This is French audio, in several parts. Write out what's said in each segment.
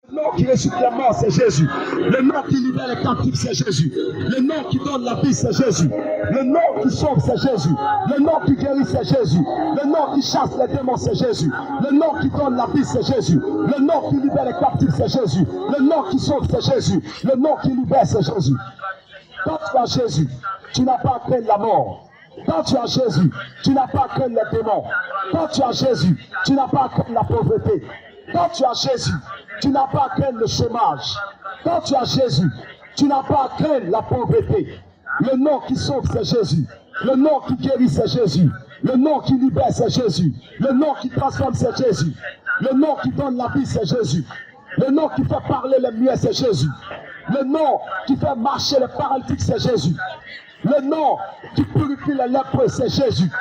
Le nom qui ressuscite les morts, c'est Jésus. Le nom qui libère les captifs, c'est Jésus. Le nom qui donne la vie, c'est Jésus. Le nom qui sauve, c'est Jésus. Le nom qui guérit, c'est Jésus. Le nom qui chasse les démons, c'est Jésus. Le nom qui donne la vie, c'est Jésus. Le nom qui libère les captifs, c'est Jésus. Le nom qui sauve, c'est Jésus. Le nom qui libère, c'est Jésus. Quand tu as Jésus, tu n'as pas à craindre la mort. Quand tu as Jésus, tu n'as pas à craindre les démons. Quand tu as Jésus, tu n'as pas à craindre la pauvreté. Quand tu as Jésus, tu n'as pas à craindre le chômage. Quand tu as Jésus, tu n'as pas à craindre la pauvreté. Le nom qui sauve, c'est Jésus. Le nom qui guérit, c'est Jésus. Le nom qui libère, c'est Jésus. Le nom qui transforme, c'est Jésus. Le nom qui donne la vie, c'est Jésus. Le nom qui fait parler les muets, c'est Jésus. Le nom qui fait marcher les paralytiques, c'est Jésus. Le nom qui purifie les lépreux, c'est Jésus.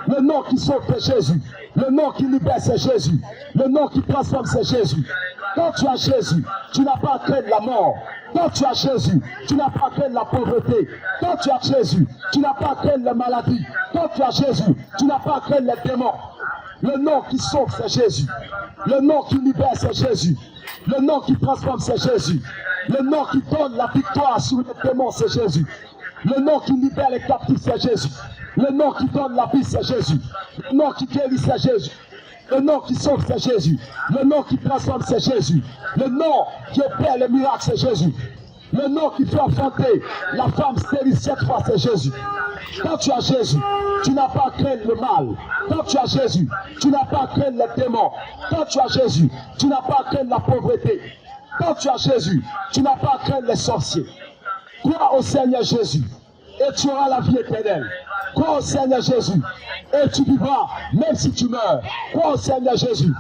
Le nom qui sauve, c'est Jésus. Le nom qui libère, c'est Jésus. Le nom qui transforme, c'est Jésus. Quand tu as Jésus, tu n'as pas à craindre la mort. Quand tu as Jésus, tu n'as pas à craindre la pauvreté. Quand tu as Jésus, tu n'as pas à craindre les maladies. Quand tu as Jésus, tu n'as pas à craindre les démons. Le nom qui sauve, c'est Jésus. Le nom qui libère, c'est Jésus. Le nom qui transforme, c'est Jésus. Le nom qui donne la victoire sur les démons, c'est Jésus. Le nom qui libère les captifs, c'est Jésus. Le nom qui donne la vie, c'est Jésus. Le nom qui guérit, c'est Jésus. Le nom qui sauve, c'est Jésus. Le nom qui transforme, c'est Jésus. Le nom qui opère les miracles, c'est Jésus. Le nom qui fait enfanter la femme stérile 7 fois, c'est Jésus. Quand tu as Jésus, tu n'as pas à craindre le mal. Quand tu as Jésus, tu n'as pas à craindre les démons. Quand tu as Jésus, tu n'as pas à craindre la pauvreté. Quand tu as Jésus, tu n'as pas à craindre les sorciers. Crois au Seigneur Jésus et tu auras la vie éternelle. Crois au Seigneur Jésus et tu vivras même si tu meurs. Crois au Seigneur Jésus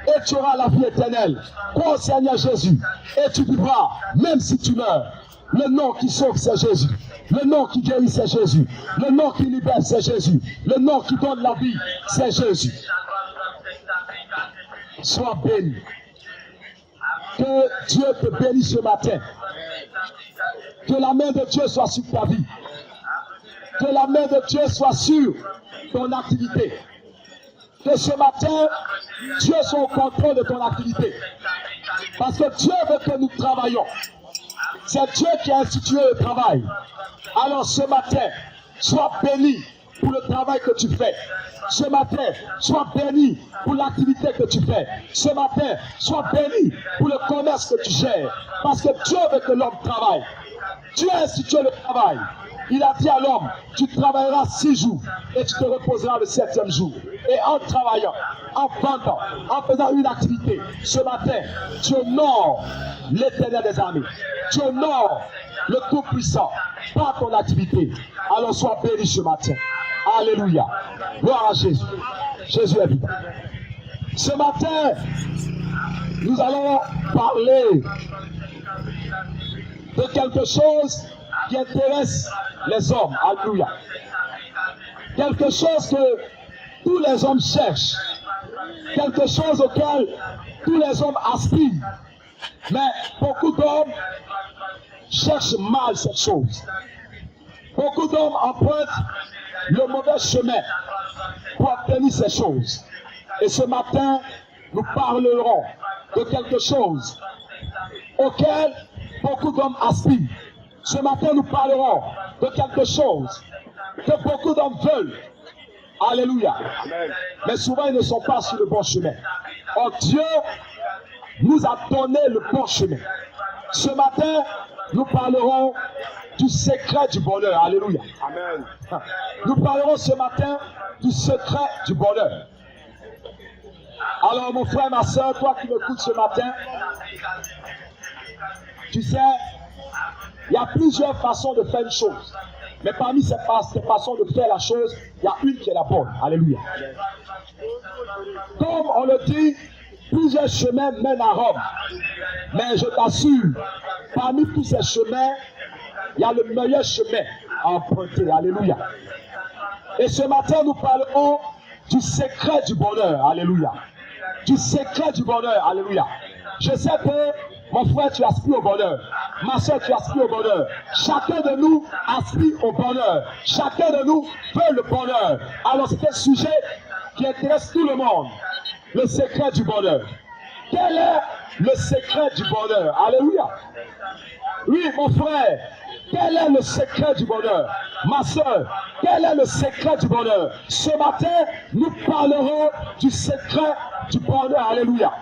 et tu auras la vie éternelle. Crois au Seigneur Jésus et tu vivras même si tu meurs. Le nom qui sauve, c'est Jésus. Le nom qui guérit, c'est Jésus. Le nom qui libère, c'est Jésus. Le nom qui donne la vie, c'est Jésus. Sois béni. Que Dieu te bénisse ce matin. Que la main de Dieu soit sur ta vie. Que la main de Dieu soit sur ton activité. Que ce matin, Dieu soit au contrôle de ton activité. Parce que Dieu veut que nous travaillions. C'est Dieu qui a institué le travail. Alors ce matin, sois béni pour le travail que tu fais. Ce matin, sois béni pour l'activité que tu fais. Ce matin, sois béni pour le commerce que tu gères. Parce que Dieu veut que l'homme travaille. Dieu a institué le travail. Il a dit à l'homme, tu travailleras 6 jours et tu te reposeras le 7e jour. Et en travaillant, en vendant, en faisant une activité, ce matin, tu honores l'Éternel des armées. Tu honores le Tout-Puissant par ton activité. Alors sois béni ce matin. Alléluia. Gloire à Jésus. Jésus est vivant. Ce matin, nous allons parler de quelque chose qui intéresse les hommes. Alléluia. Quelque chose que tous les hommes cherchent. Quelque chose auquel tous les hommes aspirent. Mais beaucoup d'hommes cherchent mal cette chose. Beaucoup d'hommes empruntent le mauvais chemin pour obtenir ces choses. Et ce matin, nous parlerons de quelque chose auquel beaucoup d'hommes aspirent. Ce matin, nous parlerons de quelque chose que beaucoup d'hommes veulent. Alléluia. Mais souvent, ils ne sont pas sur le bon chemin. Or, Dieu nous a donné le bon chemin. Ce matin, nous parlerons du secret du bonheur. Alléluia. Amen. Nous parlerons ce matin du secret du bonheur. Alors, mon frère, ma soeur, toi qui m'écoutes ce matin, tu sais, il y a plusieurs façons de faire une chose. Mais parmi ces façons de faire la chose, il y a une qui est la bonne. Alléluia. Comme on le dit, plusieurs chemins mènent à Rome. Mais je t'assure, parmi tous ces chemins, il y a le meilleur chemin à emprunter. Alléluia. Et ce matin, nous parlerons du secret du bonheur. Alléluia. Du secret du bonheur. Alléluia. Je sais que, mon frère, tu aspires au bonheur. Ma soeur, tu aspires au bonheur. Chacun de nous aspire au bonheur. Chacun de nous veut le bonheur. Alors c'est un sujet qui intéresse tout le monde. Le secret du bonheur. Quel est le secret du bonheur. Alléluia. Oui, mon frère, quel est le secret du bonheur? Ma soeur, quel est le secret du bonheur? Ce matin, nous parlerons du secret du bonheur. Alléluia.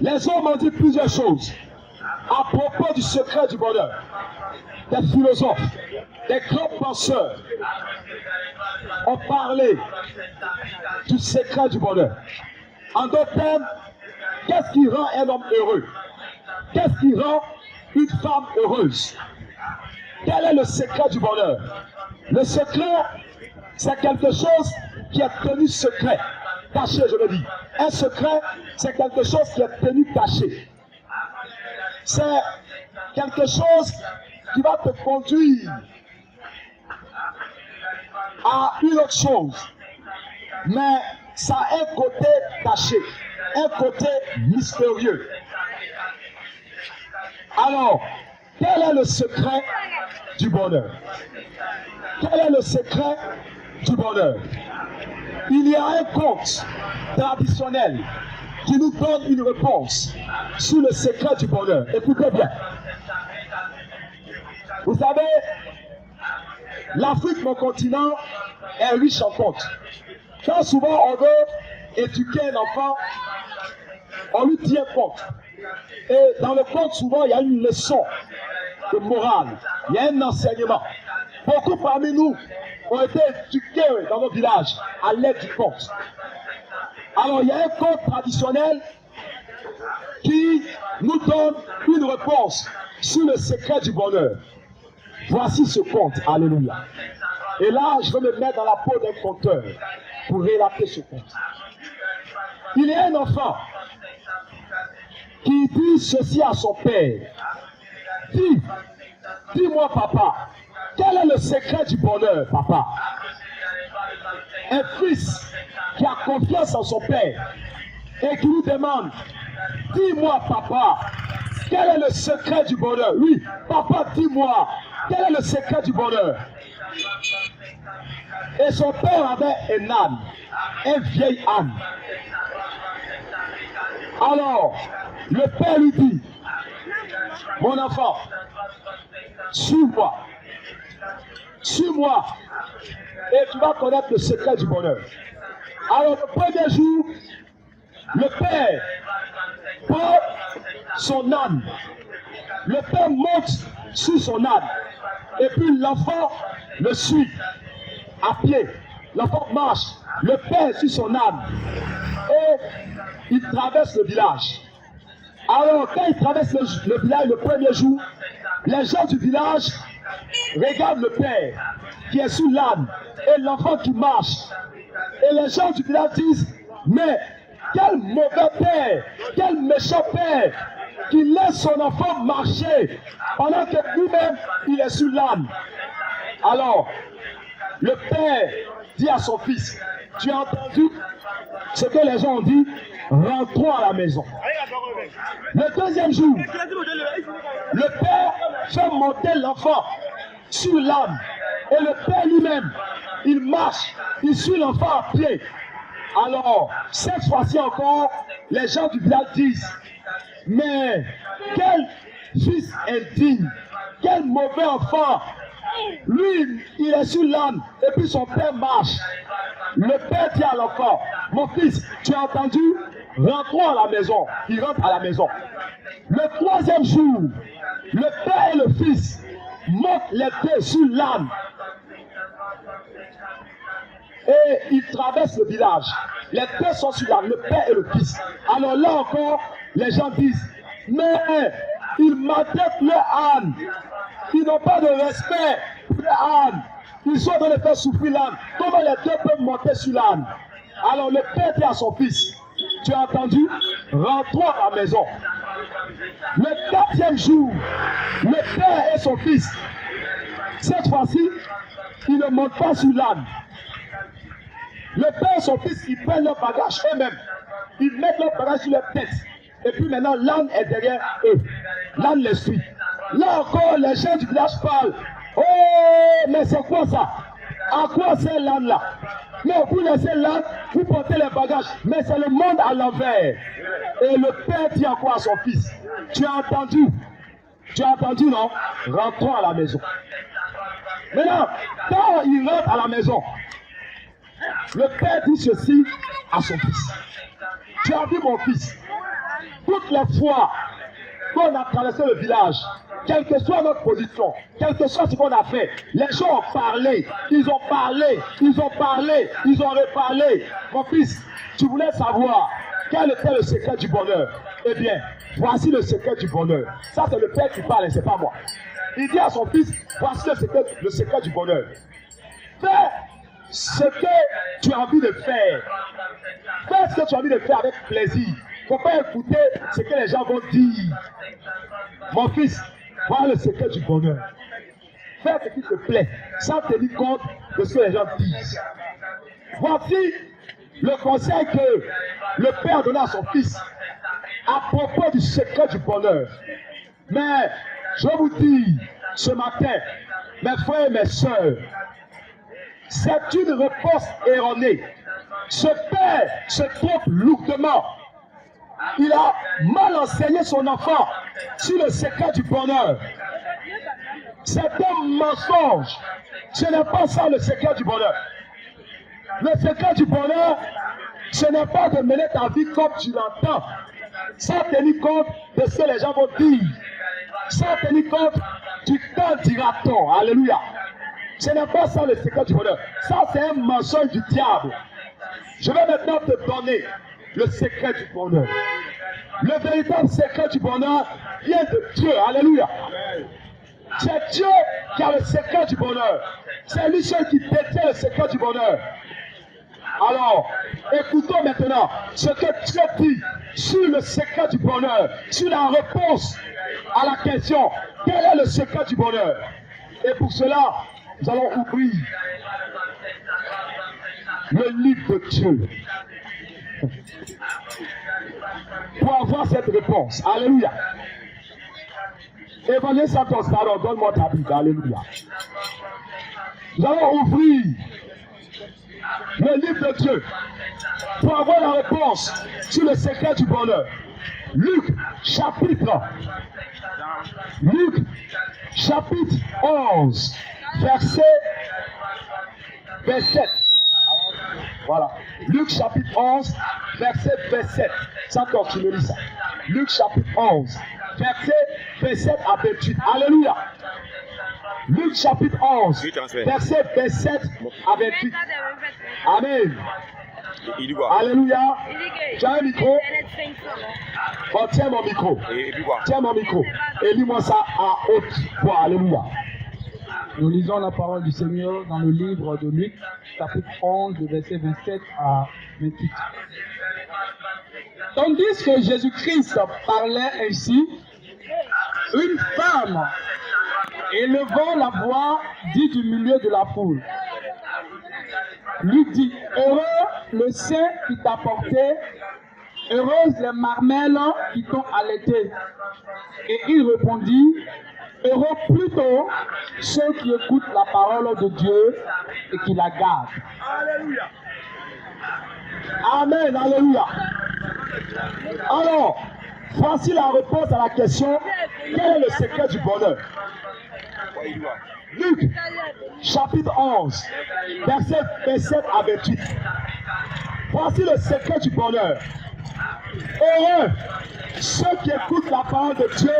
Les hommes ont dit plusieurs choses à propos du secret du bonheur. Des philosophes, des grands penseurs ont parlé du secret du bonheur. En d'autres termes, qu'est-ce qui rend un homme heureux? Qu'est-ce qui rend une femme heureuse? Quel est le secret du bonheur? Le secret, c'est quelque chose qui est tenu secret, caché, je le dis. Un secret, c'est quelque chose qui est tenu caché. C'est quelque chose qui va te conduire à une autre chose. Mais ça a un côté caché, un côté mystérieux. Alors, quel est le secret du bonheur? Quel est le secret du bonheur? Il y a un conte traditionnel qui nous donne une réponse sur le secret du bonheur. Écoutez bien. Vous savez, l'Afrique, mon continent, est riche en contes. Quand souvent on veut éduquer un enfant, on lui dit un conte. Et dans le conte, souvent, il y a une leçon de morale. Il y a un enseignement. Beaucoup parmi nous ont été éduqués dans nos villages à l'aide du conte. Alors, il y a un conte traditionnel qui nous donne une réponse sur le secret du bonheur. Voici ce conte. Alléluia. Et là, je vais me mettre dans la peau d'un conteur pour relater ce conte. Il y a un enfant qui dit ceci à son père. Dis-moi, papa, quel est le secret du bonheur, papa? Un fils qui a confiance en son père et qui lui demande, dis-moi, papa, quel est le secret du bonheur? Oui, papa, dis-moi, quel est le secret du bonheur? Et son père avait un âne, un vieil âne. Alors, le père lui dit, mon enfant, suis-moi, suis-moi, et tu vas connaître le secret du bonheur. Alors, le premier jour, le père prend son âne, le père monte sur son âne, et puis l'enfant le suit à pied. L'enfant marche, le père suit son âne, et il traverse le village. Alors, quand il traverse le village le premier jour, les gens du village regardent le père qui est sur l'âne et l'enfant qui marche. Et les gens du village disent, mais quel mauvais père, quel méchant père qui laisse son enfant marcher pendant que lui-même il est sur l'âne. Alors, le père dit à son fils, tu as entendu ce que les gens ont dit, rentrons à la maison. Le deuxième jour, le père fait monter l'enfant sur l'âne. Et le père lui-même, il marche, il suit l'enfant à pied. Alors, cette fois-ci encore, les gens du village disent, mais quel fils indigne, quel mauvais enfant. Lui, il est sur l'âne et puis son père marche. Le père dit à l'enfant, mon fils, tu as entendu? Rentrons à la maison. Il rentre à la maison. Le troisième jour, le père et le fils montent les deux sur l'âne. Et ils traversent le village. Les deux sont sur l'âne, le père et le fils. Alors là encore, les gens disent, mais ils maltraitent le âne. Ils n'ont pas de respect pour le âne. Ils sont en train de faire souffrir l'âne. Comment les deux peuvent monter sur l'âne? Alors le père dit à son fils, tu as entendu? Rentrons à la maison. Le quatrième jour, le père et son fils, cette fois-ci, ils ne montent pas sur l'âne. Le père et son fils, ils prennent leur bagage eux-mêmes. Ils mettent leur bagage sur leur tête. Et puis maintenant, l'âne est derrière eux. L'âne les suit. Là encore, les gens du village parlent. Oh, mais c'est quoi ça? À quoi c'est l'âne là? Mais vous laissez là, vous portez les bagages. Mais c'est le monde à l'envers. Et le père dit encore à son fils, tu as entendu? Tu as entendu, non? Rentrons à la maison. Maintenant, quand il rentre à la maison, le père dit ceci à son fils. Tu as vu mon fils? Toutes les fois qu'on a traversé le village, quelle que soit notre position, quel que soit ce qu'on a fait, les gens ont parlé, ils ont parlé, ils ont parlé, ils ont reparlé. Mon fils, tu voulais savoir quel était le secret du bonheur? Eh bien, voici le secret du bonheur. Ça, c'est le père qui parle, c'est pas moi. Il dit à son fils, voici le secret du bonheur. Fais ce que tu as envie de faire. Fais ce que tu as envie de faire avec plaisir. Il ne faut pas écouter ce que les gens vont dire. Mon fils, voilà le secret du bonheur. Fais ce qui te plaît, sans tenir compte de ce que les gens disent. Voici le conseil que le père donnait à son fils à propos du secret du bonheur. Mais je vous dis ce matin, mes frères et mes sœurs, c'est une réponse erronée. Ce père se trompe lourdement. Il a mal enseigné son enfant sur le secret du bonheur. C'est un mensonge. Ce n'est pas ça le secret du bonheur. Le secret du bonheur, ce n'est pas de mener ta vie comme tu l'entends, sans tenir compte de ce que les gens vont dire, sans tenir compte du temps dira-t-on. Alléluia. Ce n'est pas ça le secret du bonheur. Ça, c'est un mensonge du diable. Je vais maintenant te donner le secret du bonheur. Le véritable secret du bonheur vient de Dieu. Alléluia. C'est Dieu qui a le secret du bonheur. C'est lui seul qui détient le secret du bonheur. Alors, écoutons maintenant ce que Dieu dit sur le secret du bonheur, sur la réponse à la question, quel est le secret du bonheur? Et pour cela, nous allons ouvrir le livre de Dieu pour avoir cette réponse. Alléluia. Évangile Santos, pardon, donne-moi ta Bible. Alléluia. Nous allons ouvrir le livre de Dieu pour avoir la réponse sur le secret du bonheur. Luc chapitre 11 verset 27. Voilà. Luc chapitre 11 verset 27. Santos, tu me lis ça. Luc chapitre 11 verset 27 à 28. Alléluia. Luc chapitre 11 verset 27 à 28. Amen. Il dit quoi? Alléluia. Tu as un micro? Oh, tiens mon micro. Tiens mon micro. Et lis-moi ça à haute voix. Alléluia. Nous lisons la parole du Seigneur dans le livre de Luc, chapitre 11, verset 27 à 28. Tandis que Jésus-Christ parlait ainsi, une femme, élevant la voix, dit du milieu de la foule, lui dit, heureux le sein qui t'a porté, heureuses les marmelles qui t'ont allaité. Et il répondit, heureux plutôt ceux qui écoutent la parole de Dieu et qui la gardent. Alléluia. Amen. Alléluia. Alors, voici la réponse à la question, quel est le secret du bonheur? Luc, chapitre 11, verset 27 à 28. Voici le secret du bonheur. Heureux ceux qui écoutent la parole de Dieu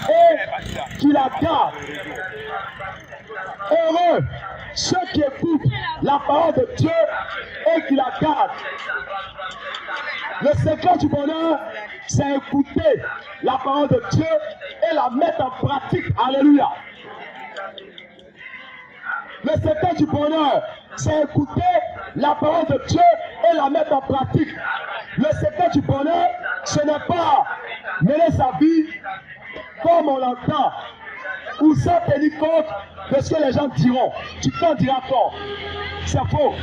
et qui la gardent. Heureux ceux qui écoutent la parole de Dieu et qui la gardent. Le secret du bonheur, c'est écouter la parole de Dieu et la mettre en pratique. Alléluia. Le secret du bonheur, c'est écouter la parole de Dieu et la mettre en pratique. Le secret du bonheur, ce n'est pas mener sa vie comme on l'entend, ou sans tenir compte de ce que les gens diront. Tu t'en diras fort. C'est faux.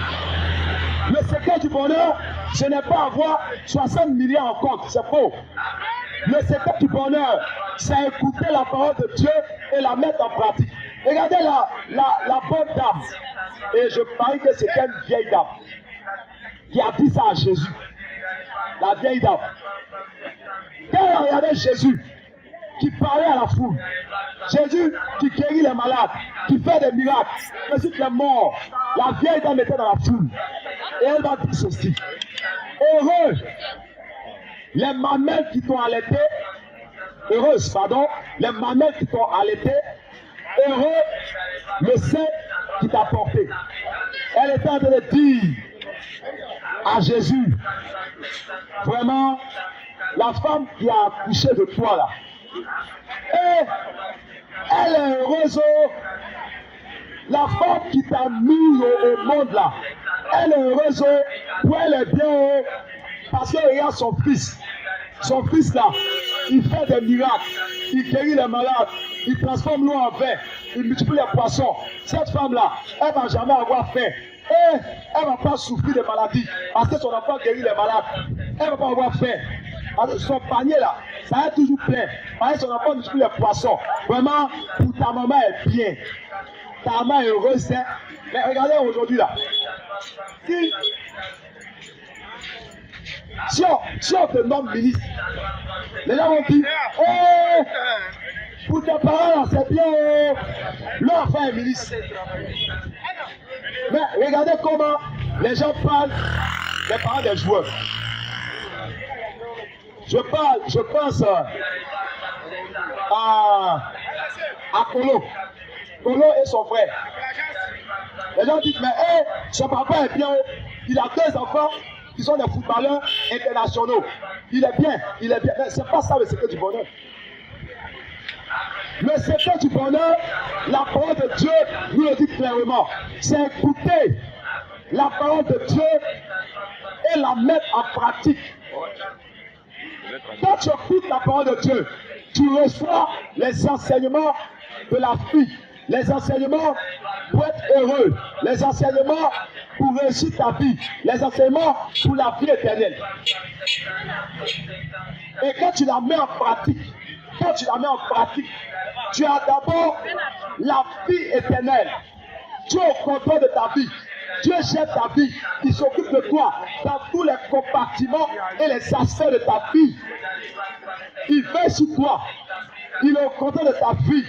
Le secret du bonheur, ce n'est pas avoir 60 millions en compte. C'est faux. Le secret du bonheur, c'est écouter la parole de Dieu et la mettre en pratique. Regardez la bonne dame. Et je parie que c'était une vieille dame qui a dit ça à Jésus. La vieille dame. Quand elle regardait Jésus qui parlait à la foule, Jésus qui guérit les malades, qui fait des miracles, Jésus qui est mort, la vieille dame était dans la foule. Et elle va dire ceci. Heureux les mamelles qui t'ont allaité, heureuse, pardon, les mamelles qui t'ont allaité, heureux le sein qui t'a porté. Elle était en train de dire à Jésus, vraiment, la femme qui a accouché de toi là, et elle est heureuse, la femme qui t'a mis au monde là, elle est heureuse, pour elle est bien, parce qu'elle regarde son fils. Son fils là, il fait des miracles, il guérit les malades, il transforme l'eau en vin, il multiplie les poissons. Cette femme là, elle ne va jamais avoir faim. Et elle ne va pas souffrir de maladie, parce que son enfant guérit les malades. Elle ne va pas avoir faim. Parce que son panier là, ça est toujours plein. Parce que son enfant multiplie les poissons. Vraiment, pour ta maman est bien. Ta maman est heureuse. Hein? Mais regardez aujourd'hui là. Si on te nomme ministre, les gens vont dire, oh, pour tes parents, c'est bien, oh, leur enfant est ministre. Mais regardez comment les gens parlent des parents des joueurs. Je pense à Kolo. Kolo et son frère. Les gens disent, mais hey, son papa est bien, il a 2 enfants. Qui sont des footballeurs internationaux. Il est bien, il est bien. Mais ce n'est pas ça le secret du bonheur. Le secret du bonheur, la parole de Dieu nous le dit clairement. C'est écouter la parole de Dieu et la mettre en pratique. Quand tu écoutes la parole de Dieu, tu reçois les enseignements de la vie, les enseignements pour être heureux, les enseignements pour réussir ta vie, les enseignements pour la vie éternelle. Et quand tu la mets en pratique, tu as d'abord la vie éternelle. Tu es au contrôle de ta vie. Dieu gère ta vie. Il s'occupe de toi dans tous les compartiments et les aspects de ta vie. Il veille sur toi. Il est au contrôle de ta vie.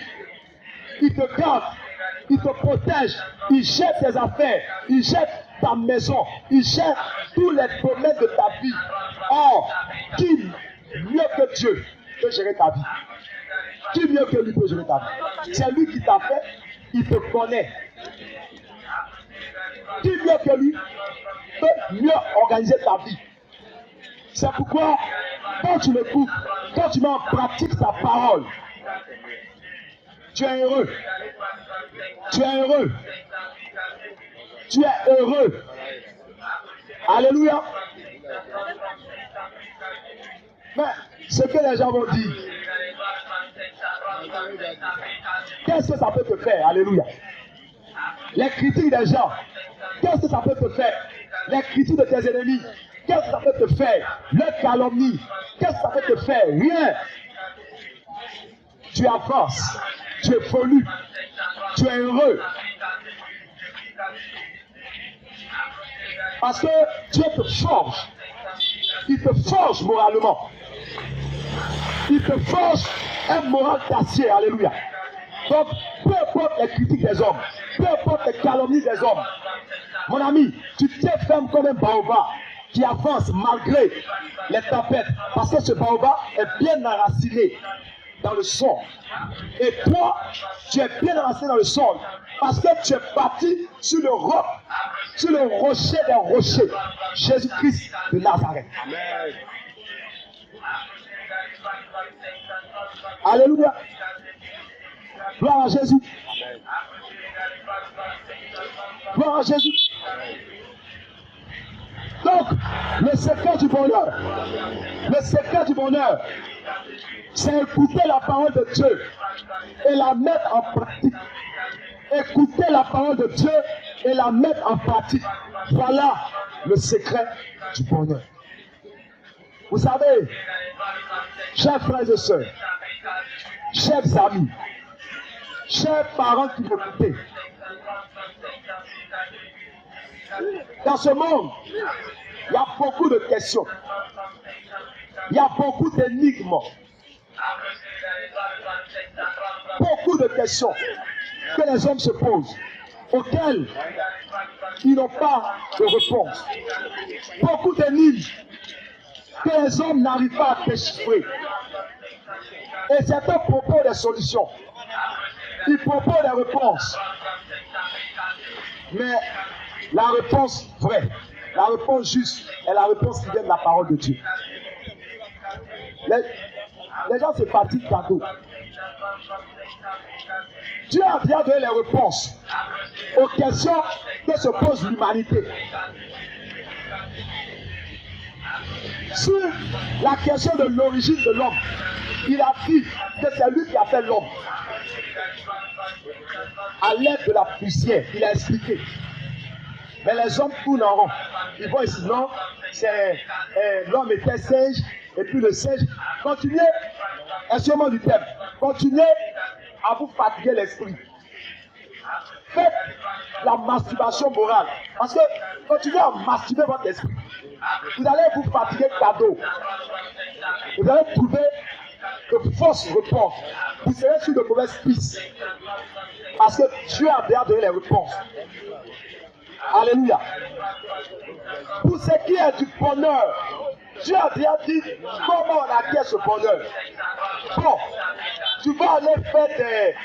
Il te garde. Il te protège, il gère tes affaires, il gère ta maison, il gère tous les domaines de ta vie. Or, qui mieux que Dieu peut gérer ta vie? Qui mieux que lui peut gérer ta vie? C'est lui qui t'a fait, il te connaît. Qui mieux que lui peut mieux organiser ta vie? C'est pourquoi, quand tu l'écoutes, quand tu mets en pratique sa parole, tu es heureux. Tu es heureux. Tu es heureux. Alléluia. Mais ce que les gens vont dire, qu'est-ce que ça peut te faire? Alléluia. Les critiques des gens, qu'est-ce que ça peut te faire? Les critiques de tes ennemis, qu'est-ce que ça peut te faire? Le calomnie, qu'est-ce que ça peut te faire? Rien. Tu avances. Tu évolues, tu es heureux. Parce que Dieu te forge. Il te forge moralement. Il te forge un moral d'acier. Alléluia. Donc, peu importe les critiques des hommes, peu importe les calomnies des hommes, mon ami, tu tiens ferme comme un baobab qui avance malgré les tempêtes. Parce que ce baobab est bien enraciné dans le sol. Et toi, tu es bien enraciné dans le sol parce que tu es bâti sur le roc, sur le rocher des rochers, Jésus-Christ de Nazareth. Amen. Alléluia. Gloire à Jésus. Gloire à Jésus. Donc, le secret du bonheur, c'est écouter la parole de Dieu et la mettre en pratique. Écouter la parole de Dieu et la mettre en pratique. Voilà le secret du bonheur. Vous savez, chers frères et sœurs, chers amis, chers parents qui m'écoutez, dans ce monde, il y a beaucoup de questions. Il y a beaucoup d'énigmes. Beaucoup de questions que les hommes se posent, auxquelles ils n'ont pas de réponse. Beaucoup d'énigmes que les hommes n'arrivent pas à déchiffrer. Et certains proposent des solutions. Ils proposent des réponses. Mais la réponse vraie, la réponse juste est la réponse qui vient de la parole de Dieu. Les gens se fatiguent cadeau. Dieu a déjà donné les réponses aux questions que se pose l'humanité. Sur la question de l'origine de l'homme, il a dit que c'est lui qui a fait l'homme. À l'aide de la poussière, il a expliqué. Mais les hommes tournent en rond. Ils voient ici, non, l'homme était singe, et puis le singe. Continuez, excusez-moi du thème, continuez à vous fatiguer l'esprit. Faites la masturbation morale. Parce que continuez à masturber votre esprit. Vous allez vous fatiguer cadeau. Vous allez trouver de fausses réponses. Vous serez sur de mauvaises pistes. Parce que Dieu a déjà donné les réponses. Alléluia. Pour ce qui est du bonheur, Dieu a déjà dit comment on acquiert ce bonheur. Bon, tu vas aller faire des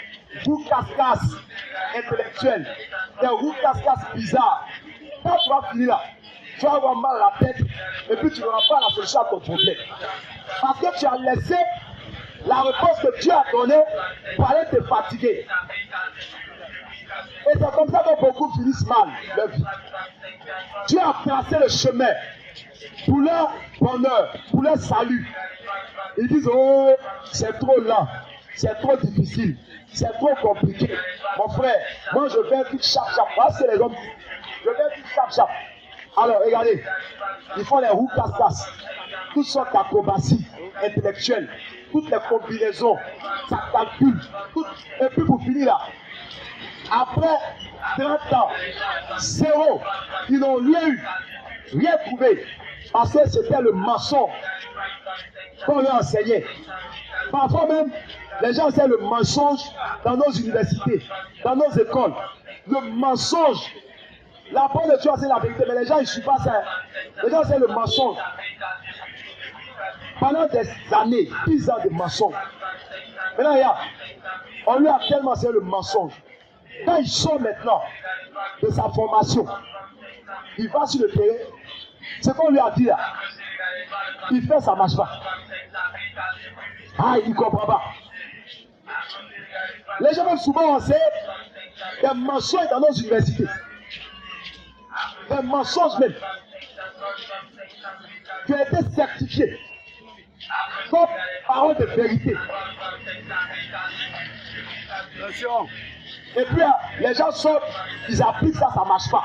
roues casse-casse intellectuels, des roues casse-casse bizarres. Quand tu vas finir là, tu vas avoir mal à la tête et puis tu n'auras pas la solution à ton problème. Parce que tu as laissé la réponse que Dieu a donnée pour aller te fatiguer. Et c'est comme ça que beaucoup finissent mal leur vie. Dieu a tracé le chemin pour leur bonheur, pour leur salut. Ils disent, oh, c'est trop lent, c'est trop difficile, c'est trop compliqué. Mon frère, moi je vais tout chap-chap. Parce que les hommes disent, je vais tout chap-chap. Alors regardez, ils font les roues casse-casse, toutes sortes d'acrobaties intellectuelles, toutes les combinaisons, ça calcule, et puis pour finir là, après 30 ans, zéro, ils n'ont rien eu, rien trouvé, parce que c'était le mensonge qu'on leur enseignait. Parfois même, les gens enseignent le mensonge dans nos universités, dans nos écoles. Le mensonge. La parole de Dieu enseigne la vérité, mais les gens ne suivent pas ça. Les gens enseignent le mensonge. Pendant des années, 10 ans de mensonge. Maintenant, regarde, on lui a tellement enseigné le mensonge. Quand il sort maintenant de sa formation, il va sur le terrain, ce qu'on lui a dit là, il fait, ça ne marche pas. Ah, il ne comprend pas. Les gens même souvent enseignent des mensonges dans nos universités. Des mensonges même. Qui ont été certifiés comme parole de vérité. Attention. Et puis les gens sortent, ils appliquent ça, ça ne marche pas.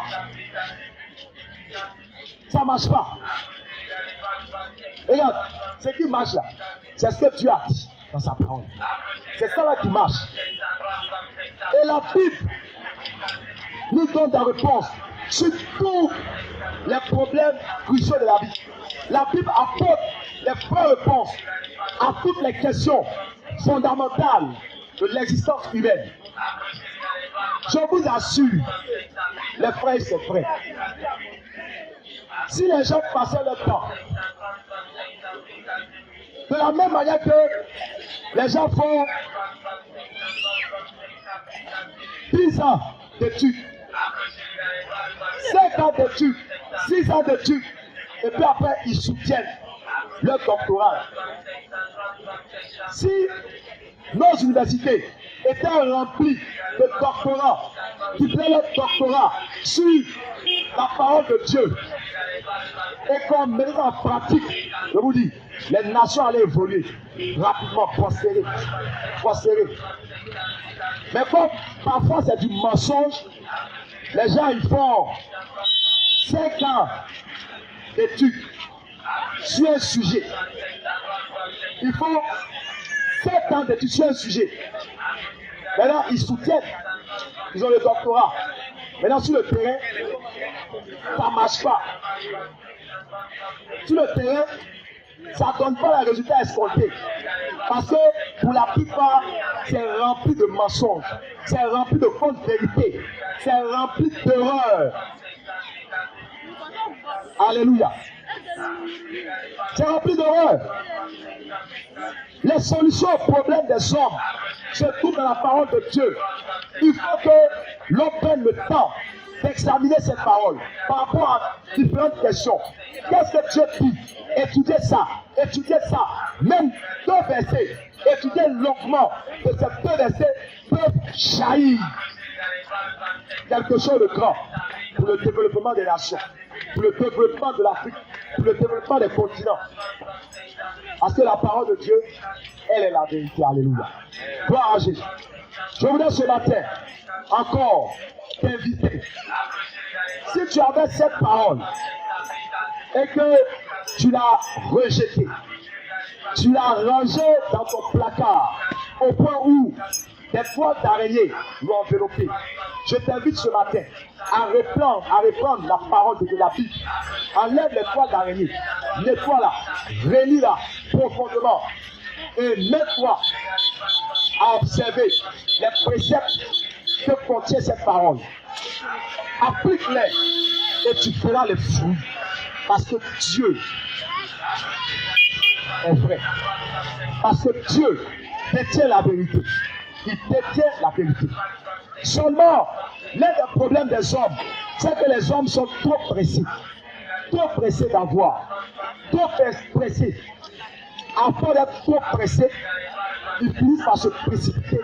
Ça ne marche pas. Regarde, ce qui marche là, c'est ce que Dieu a dit dans sa parole. C'est ça là qui marche. Et la Bible nous donne des réponses sur tous les problèmes cruciaux de la vie. La Bible apporte les vraies réponses à toutes les questions fondamentales de l'existence humaine. Je vous assure, les frères et ses frères, si les gens passaient leur temps de la même manière que les gens font 10 ans d'études, 5 ans d'études, 6 ans d'études, et puis après ils soutiennent leur doctorat. Si nos universités étaient remplies de doctorats qui faisaient leur doctorat sur la parole de Dieu et qu'on mettait en pratique, je vous dis, les nations allaient évoluer rapidement, prospérer. Mais comme parfois c'est du mensonge, les gens ils font 5 ans d'études sur un sujet. Ils font 7 ans d'études sur un sujet. Maintenant, ils soutiennent. Ils ont le doctorat. Maintenant, sur le terrain, ça ne marche pas. Sur le terrain, ça ne donne pas les résultats escomptés. Parce que pour la plupart, c'est rempli de mensonges. C'est rempli de fausses vérités. C'est rempli d'erreurs. Alléluia. C'est rempli d'erreurs. Les solutions aux problèmes des hommes se trouvent dans la parole de Dieu. Il faut que l'on prenne le temps d'examiner cette parole par rapport à différentes questions. Qu'est-ce que Dieu dit? Étudiez ça, même 2 versets, étudiez longuement que ces 2 versets peuvent jaillir quelque chose de grand pour le développement des nations, pour le développement de l'Afrique, pour le développement des continents. Parce que la parole de Dieu, elle est la vérité. Alléluia. Gloire à Jésus. Je voudrais ce matin encore t'inviter. Si tu avais cette parole et que tu l'as rejetée, tu l'as rangée dans ton placard au point où des poils d'araignée l'ont enveloppé, je t'invite ce matin à reprendre la parole de la Bible. Enlève les poils d'araignée, nettoie-la, relis-la profondément et mets-toi à observer les préceptes que contient cette parole. Applique-les et tu feras les fruits. Parce que Dieu est vrai. Parce que Dieu détient la vérité. Il détient la vérité. Seulement, l'un des problèmes des hommes, c'est que les hommes sont trop pressés d'avoir, trop pressés. À force d'être trop pressés, ils finissent par se précipiter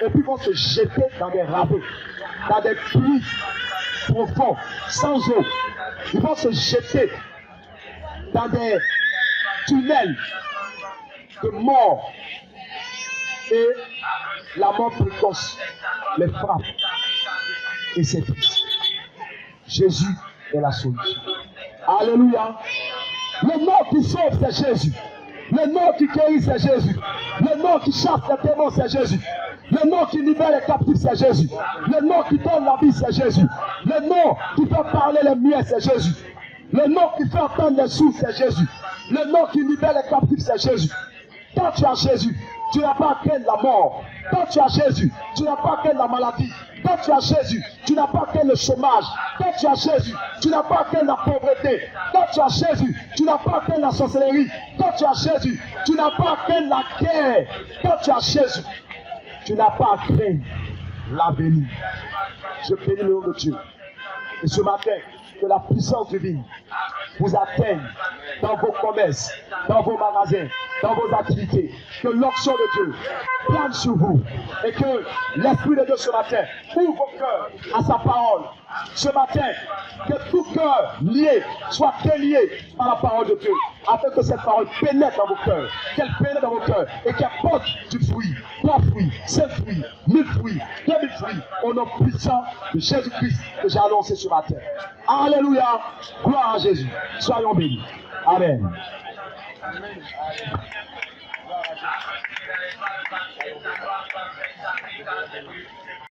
et puis vont se jeter dans des ravins, dans des puits profonds, sans eau. Ils vont se jeter dans des tunnels de mort et la mort précoce les frappe. Et c'est triste. Jésus est la solution. Alléluia. Le nom qui sauve, c'est Jésus. Le nom qui guérit, c'est Jésus. Le nom qui chasse les démons, c'est Jésus. Le nom qui libère les captifs, c'est Jésus. Le nom qui donne la vie, c'est Jésus. Le nom qui fait parler les muets, c'est Jésus. Le nom qui fait entendre les sourds, c'est Jésus. Le nom qui libère les captifs, c'est Jésus. Quand tu as Jésus, tu n'as pas à craindre la mort. Quand tu as Jésus, tu n'as pas à craindre la maladie. Quand tu as Jésus, tu n'as pas à craindre le chômage. Quand tu as Jésus, tu n'as pas à craindre la pauvreté. Quand tu as Jésus, tu n'as pas à craindre la sorcellerie. Quand tu as Jésus, tu n'as pas à craindre la guerre. Quand tu as Jésus, tu n'as pas à craindre l'avenir. Je bénis le nom de Dieu. Et ce matin, que la puissance divine vous atteigne dans vos commerces, dans vos magasins, dans vos activités. Que l'onction de Dieu plane sur vous et que l'Esprit de Dieu ce matin ouvre vos cœurs à sa parole. Ce matin, que tout cœur lié soit délié par la parole de Dieu, afin que cette parole pénètre dans vos cœurs, qu'elle pénètre dans vos cœurs et qu'elle porte du fruit, 3 fruits, 5 fruits, 1000 fruits, 2000 fruits, au nom puissant de Jésus-Christ que j'ai annoncé ce matin. Alléluia, gloire à Jésus. Soyons bénis. Amen.